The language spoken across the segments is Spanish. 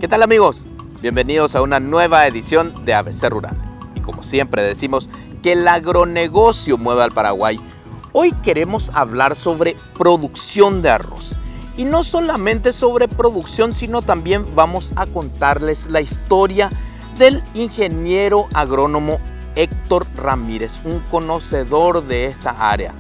¿Qué tal amigos? Bienvenidos a una nueva edición de ABC Rural. Y como siempre decimos que el agronegocio mueve al Paraguay, hoy queremos hablar sobre producción de arroz. Y no solamente sobre producción, sino también vamos a contarles la historia del ingeniero agrónomo Héctor Ramírez, un conocedor de esta área.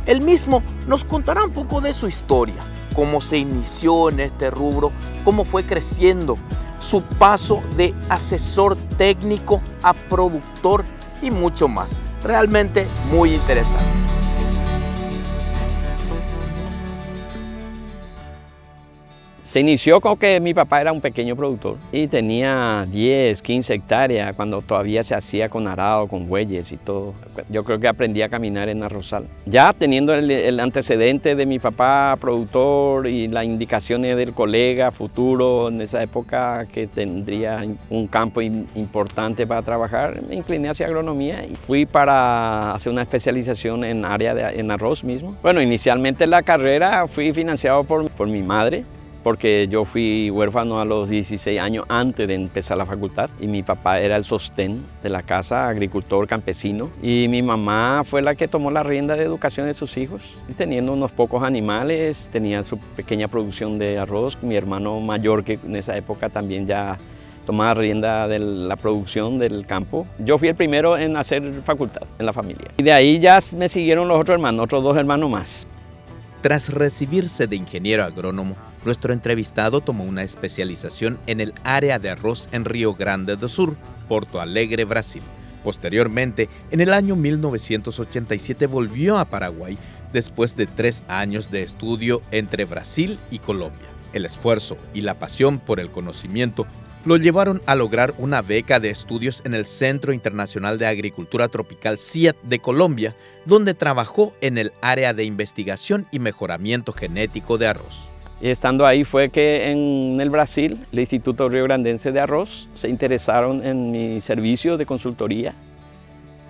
Él mismo nos contará un poco de su historia, cómo se inició en este rubro, cómo fue creciendo, su paso de asesor técnico a productor y mucho más. Realmente muy interesante. Se inició con que mi papá era un pequeño productor y tenía 10, 15 hectáreas cuando todavía se hacía con arado, con bueyes y todo. Yo creo que aprendí a caminar en arrozal. Ya teniendo el antecedente de mi papá productor y las indicaciones del colega futuro en esa época que tendría un campo importante para trabajar, me incliné hacia agronomía y fui para hacer una especialización en en arroz mismo. Bueno, inicialmente la carrera fui financiado por mi madre, porque yo fui huérfano a los 16 años antes de empezar la facultad y mi papá era el sostén de la casa, agricultor campesino, y mi mamá fue la que tomó la rienda de educación de sus hijos, teniendo unos pocos animales, tenía su pequeña producción de arroz. Mi hermano mayor, que en esa época también ya tomaba rienda de la producción del campo. Yo fui el primero en hacer facultad en la familia y de ahí ya me siguieron los otros hermanos, otros 2 hermanos más. Tras recibirse de ingeniero agrónomo, nuestro entrevistado tomó una especialización en el área de arroz en Río Grande do Sur, Porto Alegre, Brasil. Posteriormente, en el año 1987 volvió a Paraguay después de 3 años de estudio entre Brasil y Colombia. El esfuerzo y la pasión por el conocimiento lo llevaron a lograr una beca de estudios en el Centro Internacional de Agricultura Tropical CIAT de Colombia, donde trabajó en el área de investigación y mejoramiento genético de arroz. Y estando ahí fue que en el Brasil, el Instituto Río Grandense de Arroz, se interesaron en mi servicio de consultoría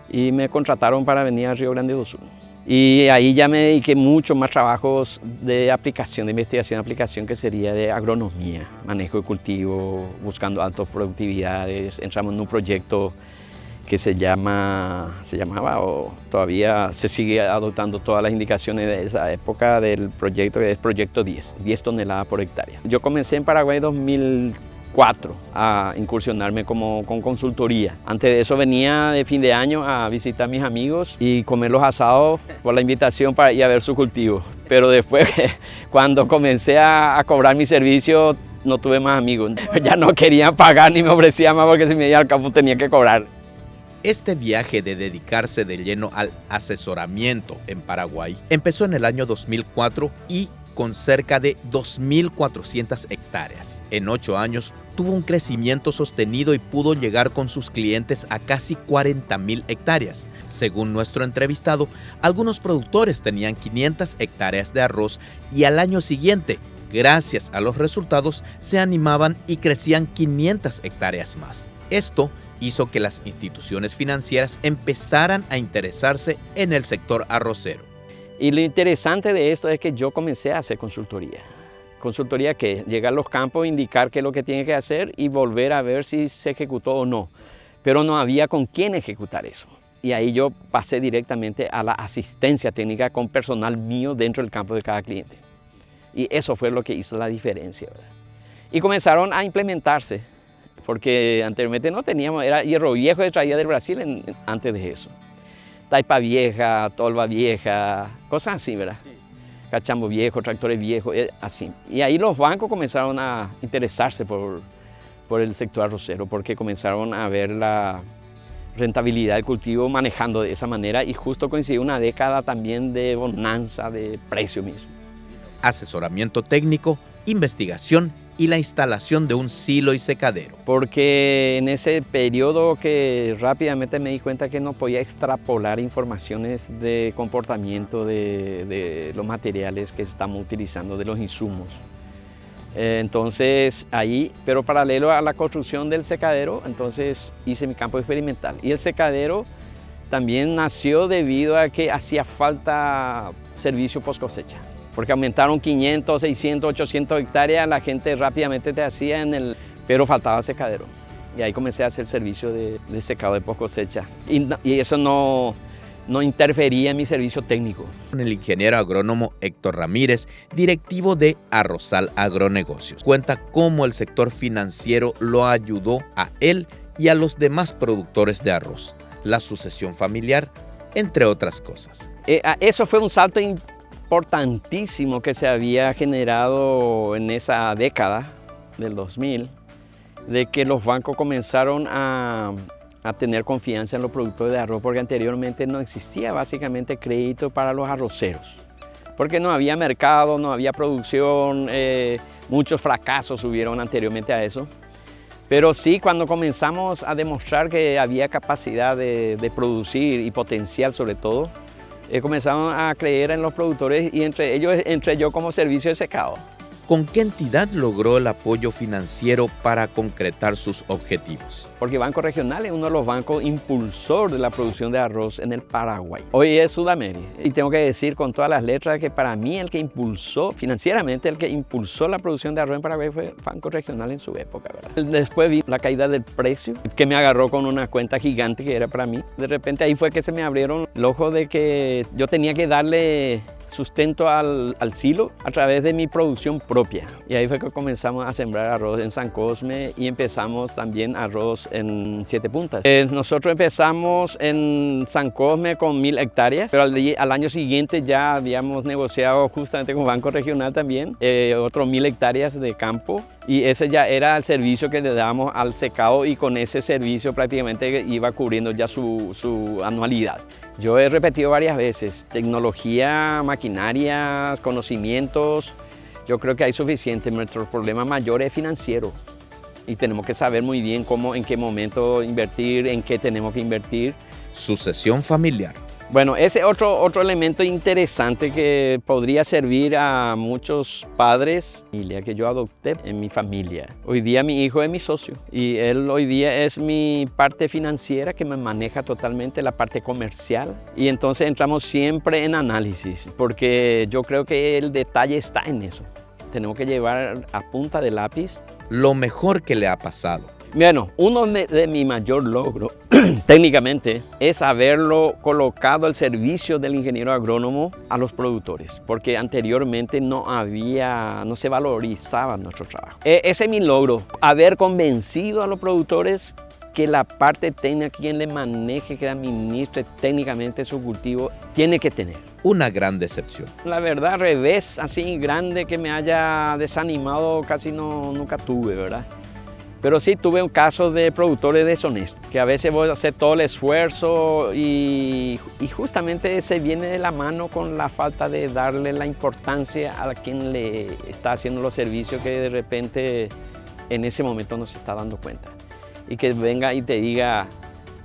y me contrataron para venir a Río Grande do Sul. Y ahí ya me dediqué mucho más trabajos de aplicación, de investigación y aplicación, que sería de agronomía, manejo de cultivo, buscando altas productividades. Entramos en un proyecto que se llamaba, o todavía se sigue adoptando todas las indicaciones de esa época del proyecto, que es Proyecto 10 toneladas por hectárea. Yo comencé en Paraguay en 2004 a incursionarme con consultoría. Antes de eso venía de fin de año a visitar a mis amigos y comer los asados por la invitación para ir a ver su cultivo. Pero después, cuando comencé a cobrar mi servicio, no tuve más amigos. Ya no querían pagar ni me ofrecían más, porque si me iba al campo tenía que cobrar. Este viaje de dedicarse de lleno al asesoramiento en Paraguay empezó en el año 2004 y con cerca de 2.400 hectáreas. En 8 años tuvo un crecimiento sostenido y pudo llegar con sus clientes a casi 40.000 hectáreas. Según nuestro entrevistado, algunos productores tenían 500 hectáreas de arroz y al año siguiente, gracias a los resultados, se animaban y crecían 500 hectáreas más. Esto hizo que las instituciones financieras empezaran a interesarse en el sector arrocero. Y lo interesante de esto es que yo comencé a hacer consultoría. Consultoría que llegar a los campos, indicar qué es lo que tiene que hacer y volver a ver si se ejecutó o no. Pero no había con quién ejecutar eso. Y ahí yo pasé directamente a la asistencia técnica con personal mío dentro del campo de cada cliente. Y eso fue lo que hizo la diferencia, ¿verdad? Y comenzaron a implementarse, porque anteriormente no teníamos, era hierro viejo que traía del Brasil antes de eso. Taipa vieja, tolva vieja, cosas así, ¿verdad? Cachambo viejo, tractores viejos, así. Y ahí los bancos comenzaron a interesarse por el sector arrocero, porque comenzaron a ver la rentabilidad del cultivo manejando de esa manera, y justo coincidió una década también de bonanza de precio mismo. Asesoramiento técnico, investigación y la instalación de un silo y secadero. Porque en ese periodo que rápidamente me di cuenta que no podía extrapolar informaciones de comportamiento de los materiales que estamos utilizando, de los insumos. Entonces ahí, pero paralelo a la construcción del secadero, entonces hice mi campo experimental. Y el secadero también nació debido a que hacía falta servicio post cosecha. Porque aumentaron 500, 600, 800 hectáreas, la gente rápidamente te hacía en el pero faltaba secadero. Y ahí comencé a hacer servicio de secado de post cosecha. Y eso no interfería en mi servicio técnico. El ingeniero agrónomo Héctor Ramírez, directivo de Arrozal Agronegocios, cuenta cómo el sector financiero lo ayudó a él y a los demás productores de arroz, la sucesión familiar, entre otras cosas. Eso fue un salto importantísimo que se había generado en esa década del 2000, de que los bancos comenzaron a tener confianza en los productores de arroz, porque anteriormente no existía básicamente crédito para los arroceros, porque no había mercado, no había producción, muchos fracasos hubieron anteriormente a eso. Pero sí, cuando comenzamos a demostrar que había capacidad de producir y potencial sobre todo, comenzamos a creer en los productores y entre ellos entré yo como servicio de secado. ¿Con qué entidad logró el apoyo financiero para concretar sus objetivos? Porque Banco Regional es uno de los bancos impulsor de la producción de arroz en el Paraguay. Hoy es Sudamérica. Y tengo que decir con todas las letras que para mí el que impulsó, financieramente, el que impulsó la producción de arroz en Paraguay fue Banco Regional en su época, ¿verdad? Después vi la caída del precio, que me agarró con una cuenta gigante que era para mí. De repente ahí fue que se me abrieron el ojo de que yo tenía que darle sustento al silo a través de mi producción propia. Y ahí fue que comenzamos a sembrar arroz en San Cosme y empezamos también arroz en Siete Puntas. Nosotros empezamos en San Cosme con 1000 hectáreas, pero al año siguiente ya habíamos negociado justamente con Banco Regional también, otros 1000 hectáreas de campo. Y ese ya era el servicio que le dábamos al secado y con ese servicio prácticamente iba cubriendo ya su anualidad. Yo he repetido varias veces, tecnología, maquinarias, conocimientos, yo creo que hay suficiente. Nuestro problema mayor es financiero y tenemos que saber muy bien cómo, en qué momento invertir, en qué tenemos que invertir. Sucesión familiar. Bueno, ese otro elemento interesante que podría servir a muchos padres que yo adopté en mi familia. Hoy día mi hijo es mi socio y él hoy día es mi parte financiera que me maneja totalmente la parte comercial y entonces entramos siempre en análisis porque yo creo que el detalle está en eso. Tenemos que llevar a punta de lápiz. Lo mejor que le ha pasado. Bueno, uno de mi mayor logro técnicamente es haberlo colocado al servicio del ingeniero agrónomo a los productores, porque anteriormente no se valorizaba nuestro trabajo. Ese es mi logro, haber convencido a los productores que la parte técnica, quien le maneje, que administre técnicamente su cultivo, tiene que tener. Una gran decepción. La verdad, revés así grande que me haya desanimado casi nunca tuve, ¿verdad? Pero sí tuve un caso de productores deshonestos, que a veces voy a hacer todo el esfuerzo y justamente se viene de la mano con la falta de darle la importancia a quien le está haciendo los servicios que de repente en ese momento no se está dando cuenta. Y que venga y te diga,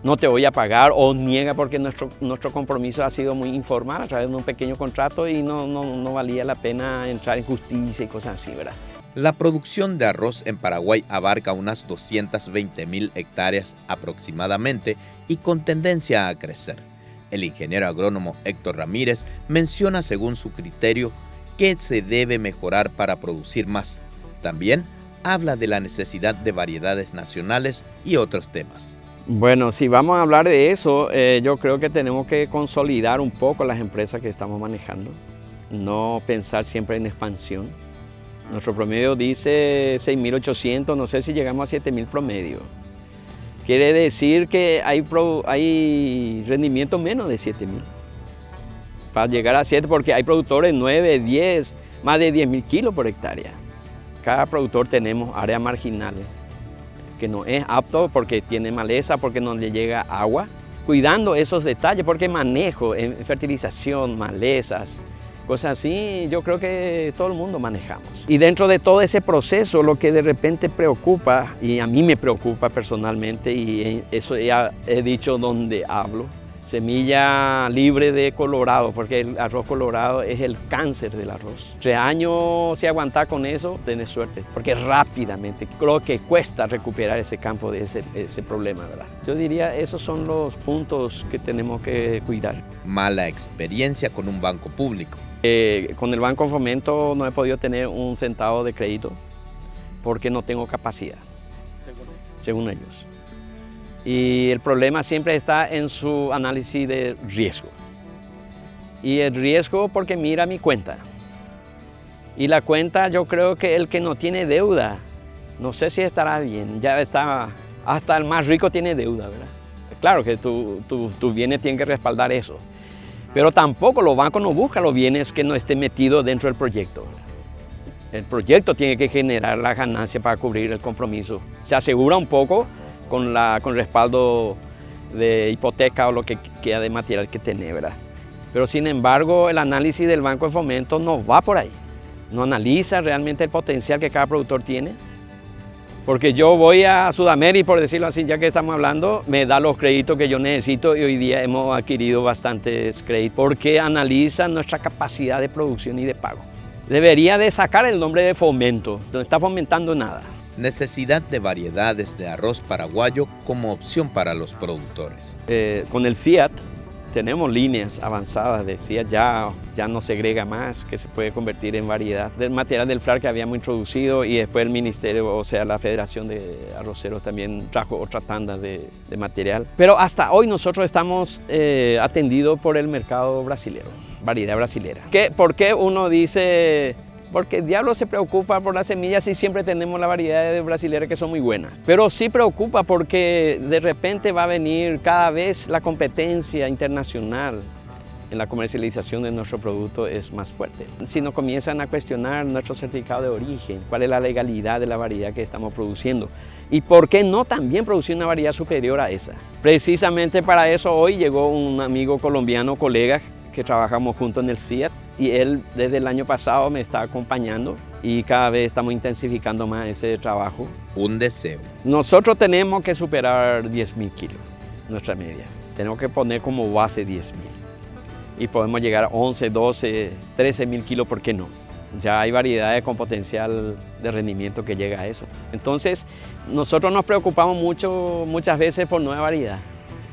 no te voy a pagar o niega porque nuestro compromiso ha sido muy informal a través de un pequeño contrato y no valía la pena entrar en justicia y cosas así, ¿verdad? La producción de arroz en Paraguay abarca unas 220.000 hectáreas aproximadamente y con tendencia a crecer. El ingeniero agrónomo Héctor Ramírez menciona según su criterio qué se debe mejorar para producir más. También habla de la necesidad de variedades nacionales y otros temas. Bueno, si vamos a hablar de eso, yo creo que tenemos que consolidar un poco las empresas que estamos manejando, no pensar siempre en expansión. Nuestro promedio dice 6.800, no sé si llegamos a 7.000 promedio. Quiere decir que hay rendimiento menos de 7.000. Para llegar a 7, porque hay productores 9, 10, más de 10.000 kilos por hectárea. Cada productor tenemos áreas marginales, que no es apto porque tiene maleza, porque no le llega agua. Cuidando esos detalles, porque manejo en fertilización, malezas, cosas así, yo creo que todo el mundo manejamos. Y dentro de todo ese proceso, lo que de repente preocupa, y a mí me preocupa personalmente, y eso ya he dicho donde hablo, semilla libre de colorado, porque el arroz colorado es el cáncer del arroz. 3 años, si aguantar con eso, tenés suerte, porque rápidamente, creo que cuesta recuperar ese campo de ese problema, ¿verdad? Yo diría, esos son los puntos que tenemos que cuidar. Mala experiencia con un banco público. Con el Banco Fomento no he podido tener un centavo de crédito porque no tengo capacidad. según ellos. Y el problema siempre está en su análisis de riesgo. Y el riesgo porque mira mi cuenta. Y la cuenta, yo creo que el que no tiene deuda, no sé si estará bien, ya está, hasta el más rico tiene deuda, ¿verdad? Claro que tus bienes tienen que respaldar eso, pero tampoco los bancos no buscan los bienes que no estén metidos dentro del proyecto, ¿verdad? El proyecto tiene que generar la ganancia para cubrir el compromiso. Se asegura un poco con respaldo de hipoteca o lo que queda de material que tiene, ¿verdad? Pero sin embargo, el análisis del Banco de Fomento no va por ahí. No analiza realmente el potencial que cada productor tiene. Porque yo voy a Sudamérica, por decirlo así, ya que estamos hablando, me da los créditos que yo necesito y hoy día hemos adquirido bastantes créditos porque analizan nuestra capacidad de producción y de pago. Debería de sacar el nombre de fomento, no está fomentando nada. Necesidad de variedades de arroz paraguayo como opción para los productores. Con el CIAT tenemos líneas avanzadas de CIAT, ya no segrega más, que se puede convertir en variedad del material del FLAR que habíamos introducido y después el ministerio, o sea la Federación de Arroceros también trajo otra tanda de material. Pero hasta hoy nosotros estamos atendidos por el mercado brasilero, variedad brasilera. ¿Por qué uno dice? Porque el diablo se preocupa por las semillas y siempre tenemos la variedad de brasileras que son muy buenas. Pero sí preocupa porque de repente va a venir cada vez la competencia internacional en la comercialización de nuestro producto es más fuerte. Si nos comienzan a cuestionar nuestro certificado de origen, cuál es la legalidad de la variedad que estamos produciendo y por qué no también producir una variedad superior a esa. Precisamente para eso hoy llegó un amigo colombiano, colega, que trabajamos juntos en el CIAT y él desde el año pasado me está acompañando y cada vez estamos intensificando más ese trabajo. Un deseo. Nosotros tenemos que superar 10.000 kilos, nuestra media. Tenemos que poner como base 10.000 y podemos llegar a 11, 12, 13.000 kilos, ¿por qué no? Ya hay variedades con potencial de rendimiento que llega a eso. Entonces, nosotros nos preocupamos muchas veces por nueva variedad.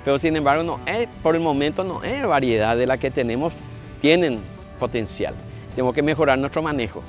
Pero sin embargo, por el momento no es variedad de la que tenemos, tienen potencial. Tenemos que mejorar nuestro manejo.